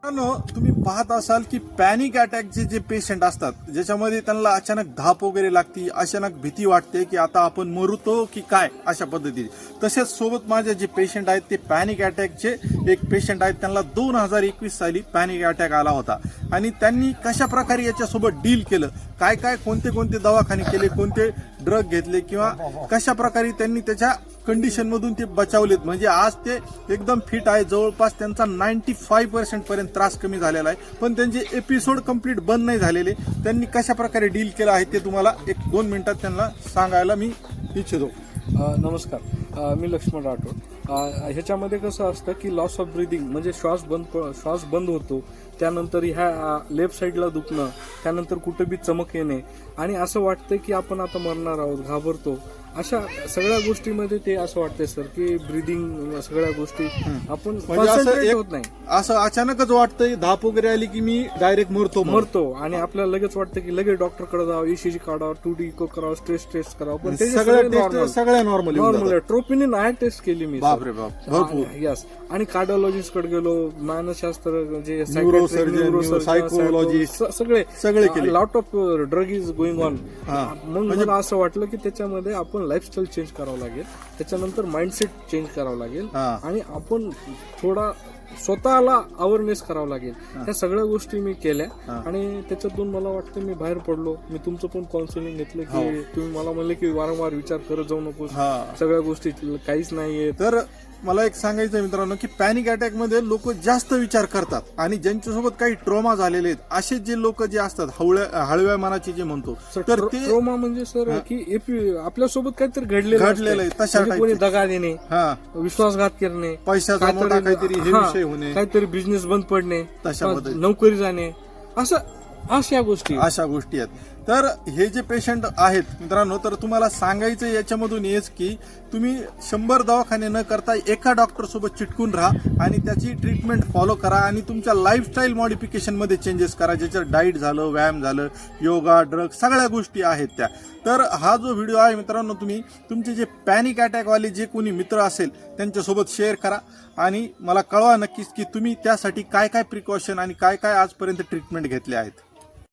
मित्रांनो, तुम्ही पाहत असाल की पॅनिक अटॅकचे जे पेशंट असतात, ज्याच्यामध्ये त्यांना अचानक धाप वगैरे लागती, अचानक भीती वाटते की आता आपण मरुतो की काय, अशा पद्धतीने. तसेच सोबत माझे जे पेशंट आहेत ते पॅनिक अटॅकचे एक पेशंट आहेत. त्यांना 2021 साली पॅनिक अटॅक आला होता आणि त्यांनी कशा प्रकारे याच्यासोबत डील केलं, काय काय कोणते कोणते दवाखाने केले, कोणते ड्रग घेतले किंवा कशा प्रकारे त्यांनी त्याच्या कंडिशन मधून ते बचावलेत. म्हणजे आज ते एकदम फिट आहे. जवळपास त्यांचा 95% पर्यंत त्रास कमी झालेला आहे. पण त्यांचे एपिसोड कंप्लीट बंद नाही झालेले. त्यांनी कशा प्रकारे डील केलं आहे ते तुम्हाला 1-2 मिनिटात त्यांना सांगायला मी इच्छितो. नमस्कार, मी लक्ष्मण राठोड. ह्याच्यामध्ये कसं असतं की लॉस ऑफ ब्रिदिंग म्हणजे श्वास बंद होतो, त्यानंतर ह्या लेफ्ट साईडला दुखणं, त्यानंतर कुठे बी चमक येणे आणि असं वाटतं की आपण आता मरणार आहोत, घाबरतो. अशा सगळ्या गोष्टीमध्ये ते असं वाटतंय सर की ब्रिदिंग सगळ्या गोष्टी आपण म्हणजे असं concentrate होत नाही. असं अचानकच वाटतंय धाप वगैरे आली की मी डायरेक्ट मरतो आणि आपल्याला लगेच वाटतं की लगेच डॉक्टरकडे जावं, ईसीजी काढावं, 2D इको करावं, स्ट्रेस करावं. पण ते सगळ्या नॉर्मल ट्रोपिनिन आहे टेस्ट केली मी. बापरे बाप, भरपूर. यस. आणि कार्डिओलॉजिस्ट कडे गेलो, मानसशास्त्र जे न्यूरोसर्जन, सायकोलॉजिस्ट सगळे केले. Lot of drug is going on. मग मला असं वाटलं की त्याच्यामध्ये आपण लाईफस्टाईल चेंज करावं लागेल, त्याच्यानंतर माइंडसेट चेंज करावं लागेल आणि आपण थोडा स्वतःला अवेअरनेस करावं लागेल. ह्या सगळ्या गोष्टी मी केल्या आणि त्याच्यातून मला वाटतं मी बाहेर पडलो. मी तुमचं पण काउन्सिलिंग घेतलं की तुम्ही मला म्हणले की वारंवार विचार करत जाऊ नको, सगळ्या गोष्टी काहीच नाहीये. तर मला एक सांगायचं मित्रांनो की पॅनिक अटॅक मध्ये लोक जास्त विचार करतात आणि ज्यांच्यासोबत काही ट्रॉमा झालेले आहेत असे जे लोक जे असतात हळव्या मनाचे जे म्हणतो, तर ते ट्रॉमा म्हणजे सर की आपल्यासोबत काहीतरी घडलेलं आहे. तशा कोणी दगा देणे, विश्वासघात करणे, पैशाचा मोठा काहीतरी हे विषय होणे, काहीतरी बिझनेस बंद पडणे, तशा नोकरी जाणे, अशा गोष्टी आहेत. तर हे जे पेशंट आहेत मित्रांनो, तर तुम्हाला सांगायचं याच्यामधून हेच की तुम्ही 100 दवाखाने न करता एका डॉक्टर सोबत चिटकून राहा आणि त्याची ट्रीटमेंट फॉलो करा आणि तुमच्या लाईफस्टाईल मॉडिफिकेशन मध्ये चेंजेस करा, ज्याच्यात डाईट झालं, व्यायाम झालं, योगा, ड्रग सगळ्या गोष्टी आहेत त्या. तर हा जो व्हिडिओ आहे मित्रांनो, तुम्ही तुमचे जे पॅनिक अटॅकवाले जे कोणी मित्र असेल त्यांच्यासोबत शेअर करा आणि मला कळवा नक्कीच की तुम्ही त्यासाठी काय काय प्रिकॉशन आणि काय काय आजपर्यंत ट्रीटमेंट घेतले आहेत.